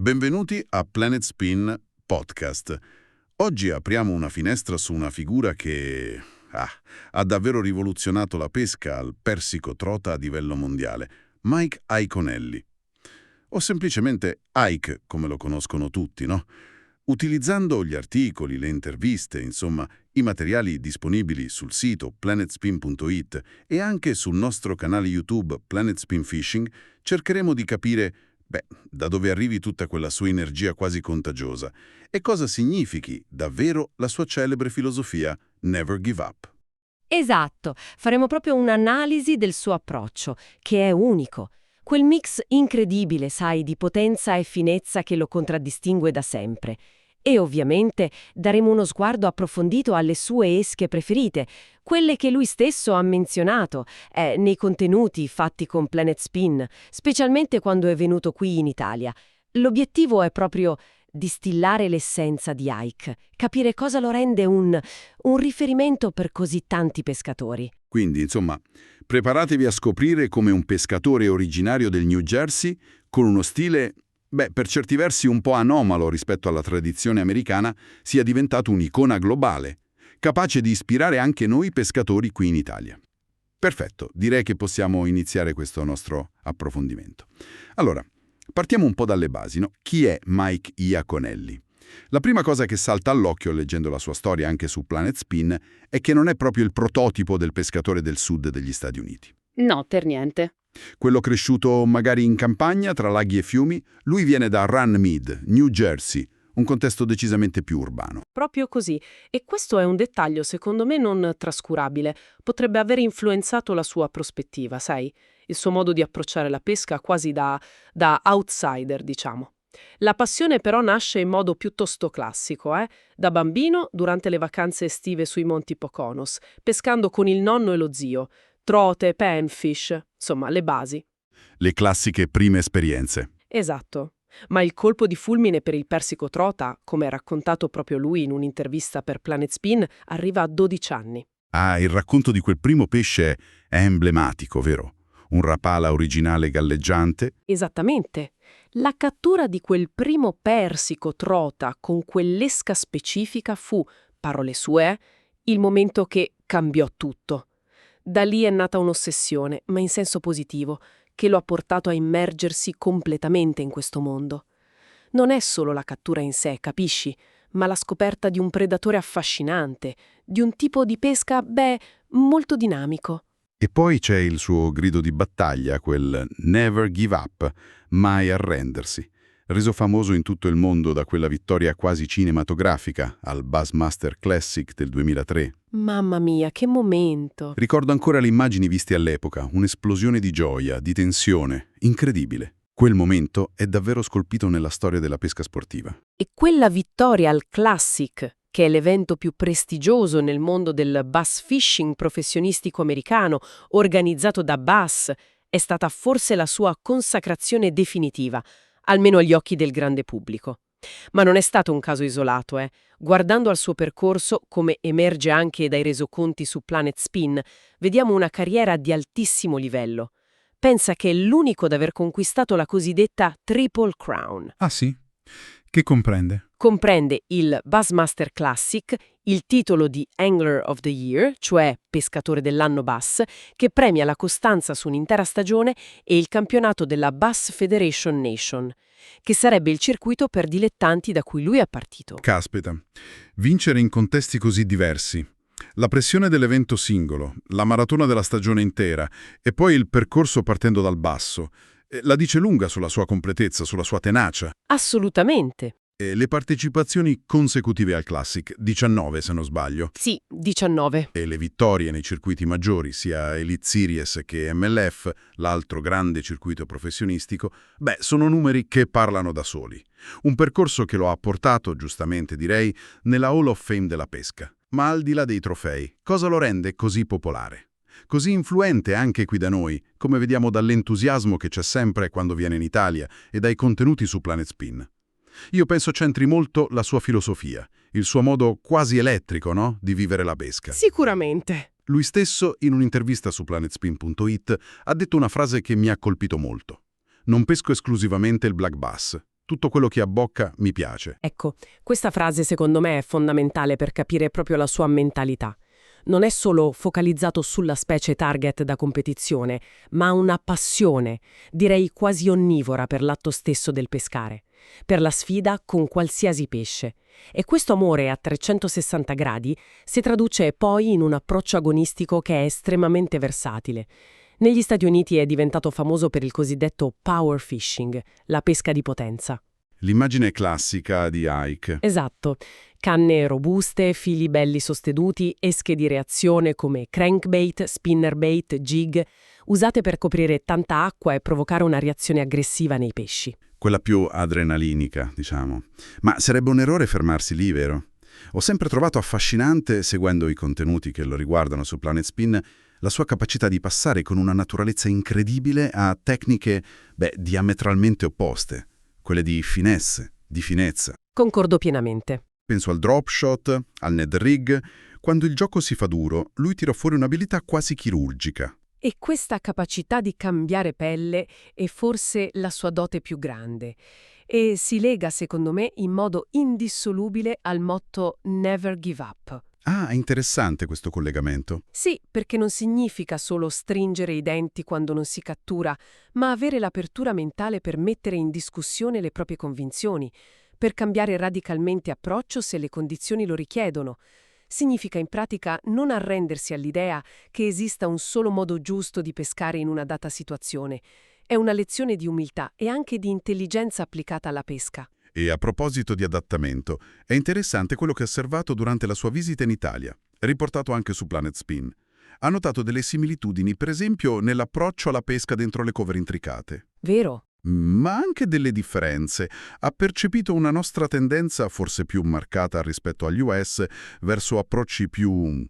Benvenuti a Planet Spin Podcast. Oggi apriamo una finestra su una figura che ha davvero rivoluzionato la pesca al persico trota a livello mondiale, Mike Iaconelli. O semplicemente Ike, come lo conoscono tutti, no? Utilizzando gli articoli, le interviste, insomma, i materiali disponibili sul sito planetspin.it e anche sul nostro canale YouTube Planet Spin Fishing, cercheremo di capire da dove arrivi tutta quella sua energia quasi contagiosa e cosa significhi davvero la sua celebre filosofia Never Give Up. Esatto, faremo proprio un'analisi del suo approccio, che è unico. Quel mix incredibile, sai, di potenza e finezza che lo contraddistingue da sempre. E ovviamente daremo uno sguardo approfondito alle sue esche preferite, quelle che lui stesso ha menzionato nei contenuti fatti con Planet Spin, specialmente quando è venuto qui in Italia. L'obiettivo è proprio distillare l'essenza di Ike, capire cosa lo rende un riferimento per così tanti pescatori. Quindi, insomma, preparatevi a scoprire come un pescatore originario del New Jersey, con uno stile per certi versi un po' anomalo rispetto alla tradizione americana, sia diventato un'icona globale, capace di ispirare anche noi pescatori qui in Italia. Perfetto, direi che possiamo iniziare questo nostro approfondimento. Allora, partiamo un po' dalle basi, no? Chi è Mike Iaconelli? La prima cosa che salta all'occhio leggendo la sua storia anche su Planet Spin è che non è proprio il prototipo del pescatore del sud degli Stati Uniti. No, per niente. Quello cresciuto magari in campagna, tra laghi e fiumi, lui viene da Runnymede, New Jersey, un contesto decisamente più urbano. Proprio così. E questo è un dettaglio, secondo me, non trascurabile. Potrebbe aver influenzato la sua prospettiva, sai? Il suo modo di approcciare la pesca quasi da outsider, diciamo. La passione però nasce in modo piuttosto classico, Da bambino, durante le vacanze estive sui Monti Poconos, pescando con il nonno e lo zio. Trote, panfish, insomma, le basi. Le classiche prime esperienze. Esatto. Ma il colpo di fulmine per il persico trota, come ha raccontato proprio lui in un'intervista per Planet Spin, arriva a 12 anni. Ah, il racconto di quel primo pesce è emblematico, vero? Un rapala originale galleggiante. Esattamente. La cattura di quel primo persico trota con quell'esca specifica fu, parole sue, il momento che cambiò tutto. Da lì è nata un'ossessione, ma in senso positivo, che lo ha portato a immergersi completamente in questo mondo. Non è solo la cattura in sé, capisci? Ma la scoperta di un predatore affascinante, di un tipo di pesca, molto dinamico. E poi c'è il suo grido di battaglia, quel Never Give Up, mai arrendersi, reso famoso in tutto il mondo da quella vittoria quasi cinematografica al Bassmaster Classic del 2003. Mamma mia, che momento! Ricordo ancora le immagini viste all'epoca, un'esplosione di gioia, di tensione, incredibile. Quel momento è davvero scolpito nella storia della pesca sportiva. E quella vittoria al Classic, che è l'evento più prestigioso nel mondo del bass fishing professionistico americano, organizzato da Bass, è stata forse la sua consacrazione definitiva, almeno agli occhi del grande pubblico. Ma non è stato un caso isolato, Guardando al suo percorso, come emerge anche dai resoconti su Planet Spin, vediamo una carriera di altissimo livello. Pensa che è l'unico ad aver conquistato la cosiddetta Triple Crown. Ah sì? Che comprende? Comprende il Bassmaster Classic, il titolo di Angler of the Year, cioè pescatore dell'anno bass, che premia la costanza su un'intera stagione, e il campionato della Bass Federation Nation, che sarebbe il circuito per dilettanti da cui lui è partito. Caspita, vincere in contesti così diversi, la pressione dell'evento singolo, la maratona della stagione intera e poi il percorso partendo dal basso, la dice lunga sulla sua completezza, sulla sua tenacia. Assolutamente. E le partecipazioni consecutive al Classic, 19 se non sbaglio. Sì, 19. E le vittorie nei circuiti maggiori, sia Elite Series che MLF, l'altro grande circuito professionistico, sono numeri che parlano da soli. Un percorso che lo ha portato, giustamente direi, nella Hall of Fame della pesca. Ma al di là dei trofei, cosa lo rende così popolare? Così influente anche qui da noi, come vediamo dall'entusiasmo che c'è sempre quando viene in Italia e dai contenuti su Planet Spin. Io penso c'entri molto la sua filosofia, il suo modo quasi elettrico, no? Di vivere la pesca. Sicuramente. Lui stesso, in un'intervista su planetspin.it, ha detto una frase che mi ha colpito molto. Non pesco esclusivamente il black bass, Tutto quello che abbocca mi piace. Ecco, questa frase secondo me è fondamentale per capire proprio la sua mentalità. Non è solo focalizzato sulla specie target da competizione, ma ha una passione, direi quasi onnivora per l'atto stesso del pescare, per la sfida con qualsiasi pesce. E questo amore a 360 gradi si traduce poi in un approccio agonistico che è estremamente versatile. Negli Stati Uniti è diventato famoso per il cosiddetto power fishing, la pesca di potenza. L'immagine classica di Ike. Esatto. Canne robuste, fili belli sostenuti, esche di reazione come crankbait, spinnerbait, jig, usate per coprire tanta acqua e provocare una reazione aggressiva nei pesci. Quella più adrenalinica, diciamo. Ma sarebbe un errore fermarsi lì, vero? Ho sempre trovato affascinante, seguendo i contenuti che lo riguardano su Planet Spin, la sua capacità di passare con una naturalezza incredibile a tecniche, diametralmente opposte. Quelle di finesse, di finezza. Concordo pienamente. Penso al drop shot, al Ned rig. Quando il gioco si fa duro, lui tira fuori un'abilità quasi chirurgica. E questa capacità di cambiare pelle è forse la sua dote più grande. E si lega, secondo me, in modo indissolubile al motto Never Give Up. Ah, è interessante questo collegamento. Sì, perché non significa solo stringere i denti quando non si cattura, ma avere l'apertura mentale per mettere in discussione le proprie convinzioni, per cambiare radicalmente approccio se le condizioni lo richiedono. Significa in pratica non arrendersi all'idea che esista un solo modo giusto di pescare in una data situazione. È una lezione di umiltà e anche di intelligenza applicata alla pesca. E a proposito di adattamento, è interessante quello che ha osservato durante la sua visita in Italia, riportato anche su Planet Spin. Ha notato delle similitudini, per esempio, nell'approccio alla pesca dentro le cover intricate. Vero? Ma anche delle differenze. Ha percepito una nostra tendenza, forse più marcata rispetto agli US, verso approcci più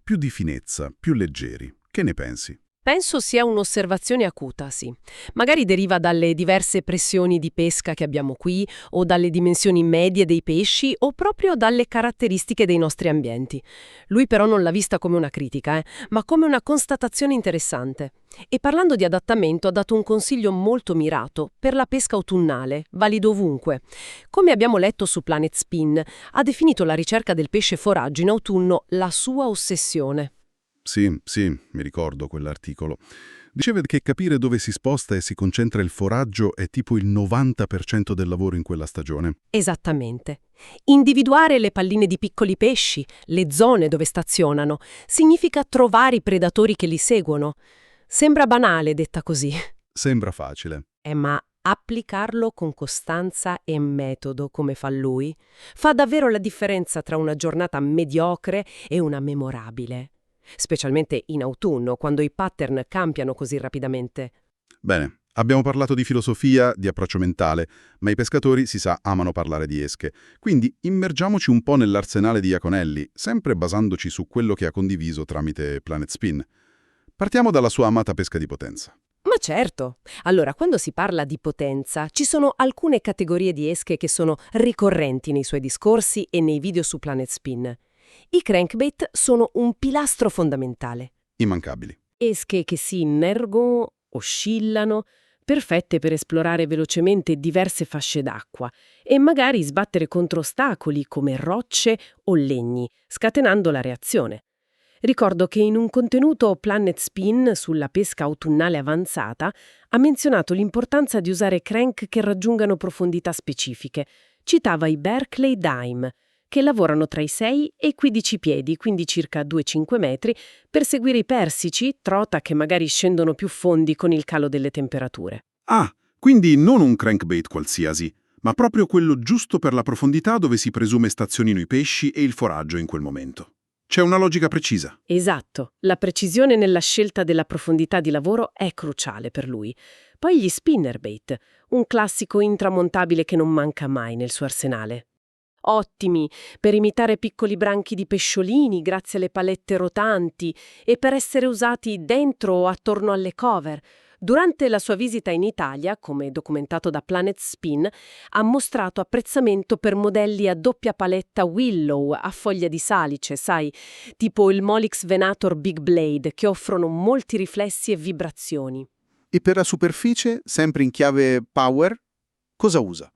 di finezza, più leggeri. Che ne pensi? Penso sia un'osservazione acuta, sì. Magari deriva dalle diverse pressioni di pesca che abbiamo qui, o dalle dimensioni medie dei pesci, o proprio dalle caratteristiche dei nostri ambienti. Lui però non l'ha vista come una critica, ma come una constatazione interessante. E parlando di adattamento ha dato un consiglio molto mirato per la pesca autunnale, valido ovunque. Come abbiamo letto su Planet Spin, ha definito la ricerca del pesce foraggio in autunno la sua ossessione. Sì, mi ricordo quell'articolo. Diceva che capire dove si sposta e si concentra il foraggio è tipo il 90% del lavoro in quella stagione. Esattamente. Individuare le palline di piccoli pesci, le zone dove stazionano, significa trovare i predatori che li seguono. Sembra banale detta così. Sembra facile. Ma applicarlo con costanza e metodo, come fa lui, fa davvero la differenza tra una giornata mediocre e una memorabile. Specialmente in autunno, quando i pattern cambiano così rapidamente. Bene, abbiamo parlato di filosofia, di approccio mentale, ma i pescatori, si sa, amano parlare di esche. Quindi immergiamoci un po' nell'arsenale di Iaconelli, sempre basandoci su quello che ha condiviso tramite Planet Spin. Partiamo dalla sua amata pesca di potenza. Ma certo! Allora, quando si parla di potenza, ci sono alcune categorie di esche che sono ricorrenti nei suoi discorsi e nei video su Planet Spin. I crankbait sono un pilastro fondamentale. Immancabili. Esche che si innergono, oscillano, perfette per esplorare velocemente diverse fasce d'acqua e magari sbattere contro ostacoli come rocce o legni, scatenando la reazione. Ricordo che in un contenuto Planet Spin sulla pesca autunnale avanzata ha menzionato l'importanza di usare crank che raggiungano profondità specifiche. Citava i Berkeley Dime, che lavorano tra i 6 e i 15 piedi, quindi circa 2-5 metri, per seguire i persici, trota che magari scendono più fondi con il calo delle temperature. Ah, quindi non un crankbait qualsiasi, ma proprio quello giusto per la profondità dove si presume stazionino i pesci e il foraggio in quel momento. C'è una logica precisa. Esatto, la precisione nella scelta della profondità di lavoro è cruciale per lui. Poi gli spinnerbait, un classico intramontabile che non manca mai nel suo arsenale. Ottimi per imitare piccoli branchi di pesciolini grazie alle palette rotanti e per essere usati dentro o attorno alle cover. Durante la sua visita in Italia, come documentato da Planet Spin, ha mostrato apprezzamento per modelli a doppia paletta Willow a foglia di salice, sai, tipo il Molix Venator Big Blade, che offrono molti riflessi e vibrazioni. E per la superficie, sempre in chiave power, cosa usa?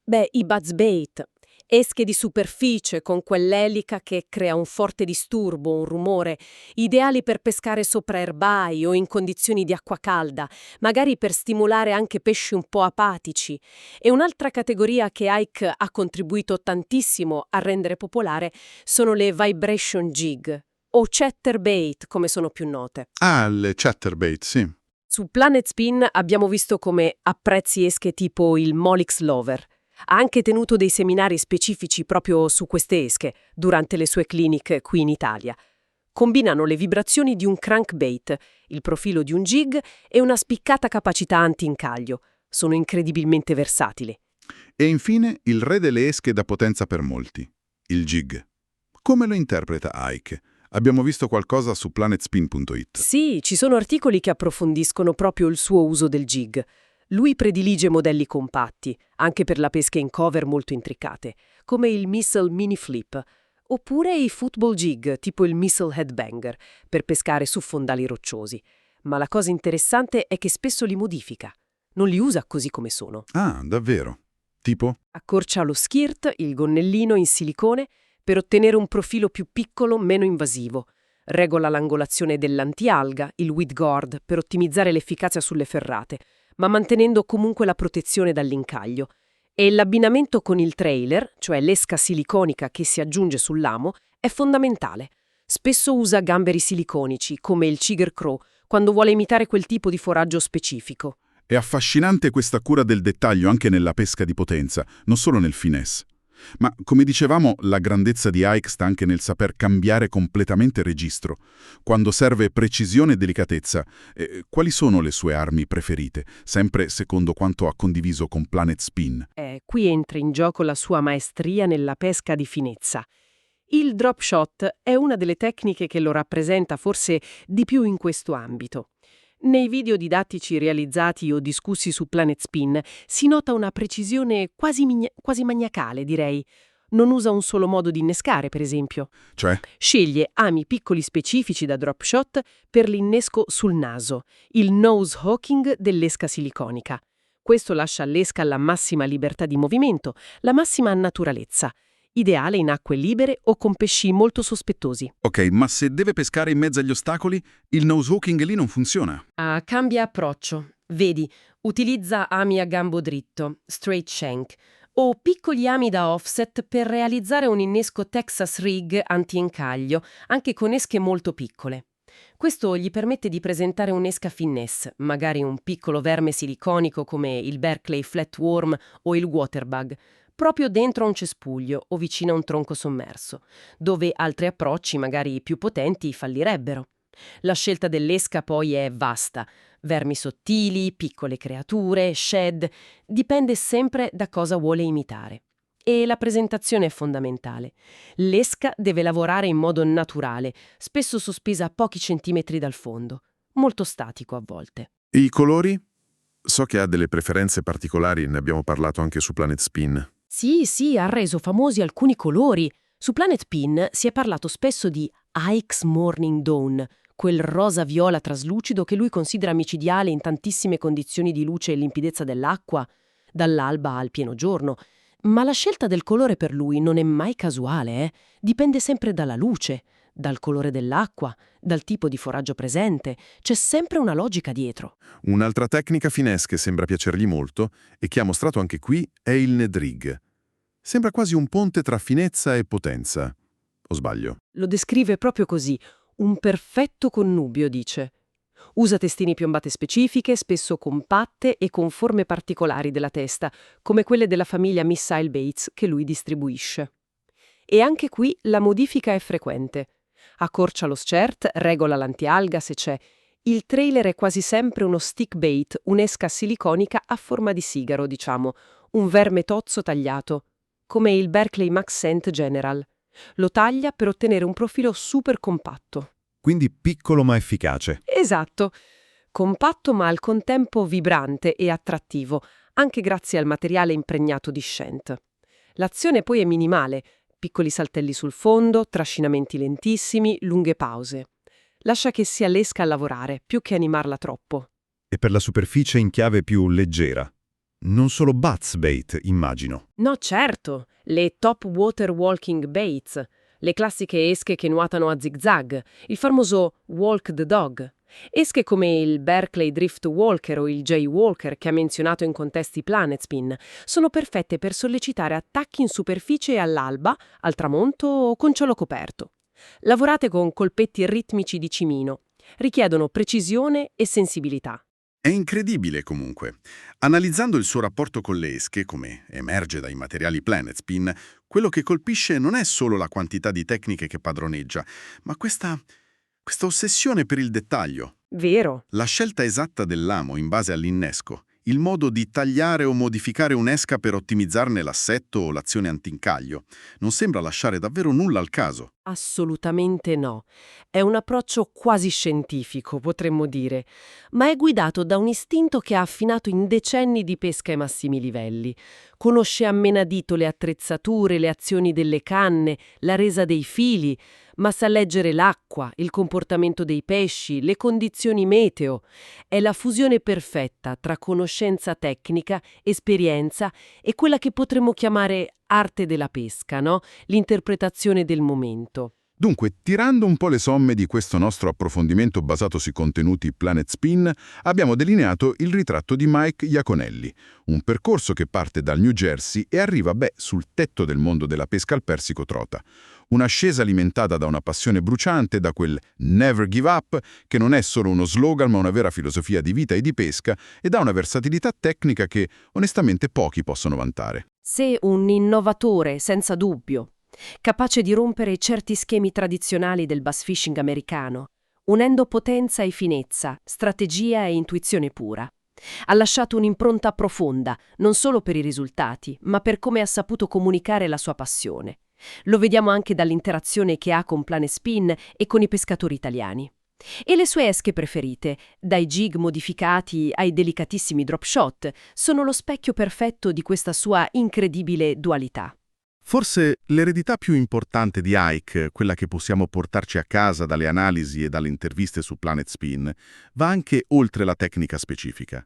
Beh, i buzzbait. Esche di superficie con quell'elica che crea un forte disturbo, un rumore, ideali per pescare sopra erbai o in condizioni di acqua calda, magari per stimolare anche pesci un po' apatici. E un'altra categoria che Ike ha contribuito tantissimo a rendere popolare sono le vibration jig, o chatterbait, come sono più note. Ah, le chatterbait, sì. Su Planet Spin abbiamo visto come apprezzi esche tipo il Molix Lover. Ha anche tenuto dei seminari specifici proprio su queste esche durante le sue clinic qui in Italia. Combinano le vibrazioni di un crankbait, il profilo di un jig e una spiccata capacità anti-incaglio. Sono incredibilmente versatili. E infine il re delle esche da potenza per molti, il jig. Come lo interpreta Ike? Abbiamo visto qualcosa su planetspin.it. Sì, ci sono articoli che approfondiscono proprio il suo uso del jig. Lui predilige modelli compatti, anche per la pesca in cover molto intricate, come il Missile Mini Flip, oppure i football jig, tipo il Missile Headbanger, per pescare su fondali rocciosi. Ma la cosa interessante è che spesso li modifica. Non li usa così come sono. Ah, davvero? Tipo? Accorcia lo skirt, il gonnellino in silicone, per ottenere un profilo più piccolo, meno invasivo. Regola l'angolazione dell'antialga, il weed guard, per ottimizzare l'efficacia sulle ferrate, ma mantenendo comunque la protezione dall'incaglio. E l'abbinamento con il trailer, cioè l'esca siliconica che si aggiunge sull'amo, è fondamentale. Spesso usa gamberi siliconici, come il Chiger Crow, quando vuole imitare quel tipo di foraggio specifico. È affascinante questa cura del dettaglio anche nella pesca di potenza, non solo nel finesse. Ma, come dicevamo, la grandezza di Ike sta anche nel saper cambiare completamente registro. Quando serve precisione e delicatezza, quali sono le sue armi preferite? Sempre secondo quanto ha condiviso con Planet Spin. Qui entra in gioco la sua maestria nella pesca di finezza. Il drop shot è una delle tecniche che lo rappresenta forse di più in questo ambito. Nei video didattici realizzati o discussi su Planet Spin si nota una precisione quasi maniacale, direi. Non usa un solo modo di innescare, per esempio. Cioè? Sceglie ami piccoli specifici da drop shot per l'innesco sul naso, il nose hooking dell'esca siliconica. Questo lascia all'esca la massima libertà di movimento, la massima naturalezza. Ideale in acque libere o con pesci molto sospettosi. Ok, ma se deve pescare in mezzo agli ostacoli, il nose hooking lì non funziona. Cambia approccio. Vedi, utilizza ami a gambo dritto, straight shank, o piccoli ami da offset per realizzare un innesco Texas rig anti-incaglio, anche con esche molto piccole. Questo gli permette di presentare un'esca finesse, magari un piccolo verme siliconico come il Berkeley Flatworm o il Waterbug, proprio dentro un cespuglio o vicino a un tronco sommerso, dove altri approcci, magari più potenti, fallirebbero. La scelta dell'esca poi è vasta. Vermi sottili, piccole creature, shed, dipende sempre da cosa vuole imitare. E la presentazione è fondamentale. L'esca deve lavorare in modo naturale, spesso sospesa a pochi centimetri dal fondo, molto statico a volte. E i colori? So che ha delle preferenze particolari, ne abbiamo parlato anche su Planet Spin. Sì, ha reso famosi alcuni colori. Su Planet Pin si è parlato spesso di Ike's Morning Dawn, quel rosa-viola traslucido che lui considera micidiale in tantissime condizioni di luce e limpidezza dell'acqua, dall'alba al pieno giorno. Ma la scelta del colore per lui non è mai casuale, Dipende sempre dalla luce, dal colore dell'acqua, dal tipo di foraggio presente. C'è sempre una logica dietro. Un'altra tecnica finesse che sembra piacergli molto e che ha mostrato anche qui è il Ned rig. Sembra quasi un ponte tra finezza e potenza. O sbaglio? Lo descrive proprio così, un perfetto connubio, dice. Usa testine piombate specifiche, spesso compatte e con forme particolari della testa, come quelle della famiglia Missile Baits che lui distribuisce. E anche qui la modifica è frequente. Accorcia lo stert, regola l'antialga se c'è. Il trailer è quasi sempre uno stick bait, un'esca siliconica a forma di sigaro, diciamo, un verme tozzo tagliato, come il Berkeley Max Scent General. Lo taglia per ottenere un profilo super compatto. Quindi piccolo ma efficace. Esatto. Compatto ma al contempo vibrante e attrattivo, anche grazie al materiale impregnato di scent. L'azione poi è minimale, piccoli saltelli sul fondo, trascinamenti lentissimi, lunghe pause. Lascia che sia l'esca a lavorare, più che animarla troppo. E per la superficie in chiave più leggera. non solo buzzbait, immagino. No, certo, le top water walking baits, le classiche esche che nuotano a zigzag, il famoso walk the dog. Esche come il Berkeley Drift Walker o il J-Walker che ha menzionato in contesti Planet Spin sono perfette per sollecitare attacchi in superficie all'alba, al tramonto o con cielo coperto. Lavorate con colpetti ritmici di cimino. Richiedono precisione e sensibilità. È incredibile comunque. Analizzando il suo rapporto con le esche, come emerge dai materiali Planet Spin, quello che colpisce non è solo la quantità di tecniche che padroneggia, ma questa ossessione per il dettaglio. Vero. La scelta esatta del lamo in base all'innesco, il modo di tagliare o modificare un'esca per ottimizzarne l'assetto o l'azione antincaglio, non sembra lasciare davvero nulla al caso. Assolutamente no. È un approccio quasi scientifico, potremmo dire, ma è guidato da un istinto che ha affinato in decenni di pesca ai massimi livelli. Conosce a menadito le attrezzature, le azioni delle canne, la resa dei fili, ma sa leggere l'acqua, il comportamento dei pesci, le condizioni meteo. È la fusione perfetta tra conoscenza tecnica, esperienza e quella che potremmo chiamare arte della pesca, no? L'interpretazione del momento. Dunque, tirando un po' le somme di questo nostro approfondimento basato sui contenuti Planet Spin, abbiamo delineato il ritratto di Mike Iaconelli, un percorso che parte dal New Jersey e arriva, sul tetto del mondo della pesca al persico trota. Un'ascesa alimentata da una passione bruciante, da quel never give up, che non è solo uno slogan ma una vera filosofia di vita e di pesca, e da una versatilità tecnica che onestamente pochi possono vantare. Se un innovatore, senza dubbio, capace di rompere certi schemi tradizionali del bass fishing americano, unendo potenza e finezza, strategia e intuizione pura. Ha lasciato un'impronta profonda, non solo per i risultati, ma per come ha saputo comunicare la sua passione. Lo vediamo anche dall'interazione che ha con Planet Spin e con i pescatori italiani. E le sue esche preferite, dai jig modificati ai delicatissimi drop shot, sono lo specchio perfetto di questa sua incredibile dualità. Forse l'eredità più importante di Ike, quella che possiamo portarci a casa dalle analisi e dalle interviste su Planet Spin, va anche oltre la tecnica specifica.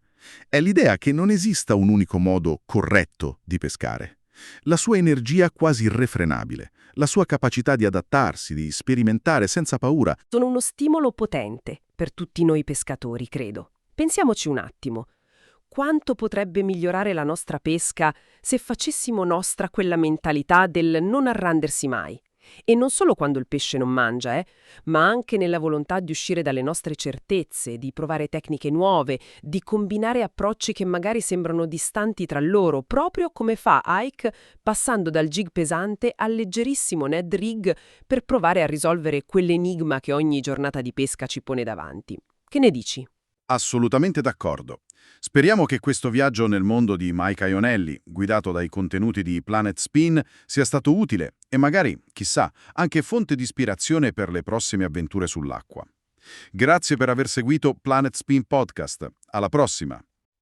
È l'idea che non esista un unico modo corretto di pescare. La sua energia quasi irrefrenabile, la sua capacità di adattarsi, di sperimentare senza paura. Sono uno stimolo potente per tutti noi pescatori, credo. Pensiamoci un attimo. Quanto potrebbe migliorare la nostra pesca se facessimo nostra quella mentalità del non arrendersi mai? E non solo quando il pesce non mangia, ma anche nella volontà di uscire dalle nostre certezze, di provare tecniche nuove, di combinare approcci che magari sembrano distanti tra loro, proprio come fa Ike passando dal jig pesante al leggerissimo Ned Rig per provare a risolvere quell'enigma che ogni giornata di pesca ci pone davanti. Che ne dici? Assolutamente d'accordo. Speriamo che questo viaggio nel mondo di Mike Iaconelli, guidato dai contenuti di Planet Spin, sia stato utile e magari, chissà, anche fonte di ispirazione per le prossime avventure sull'acqua. Grazie per aver seguito Planet Spin Podcast. Alla prossima!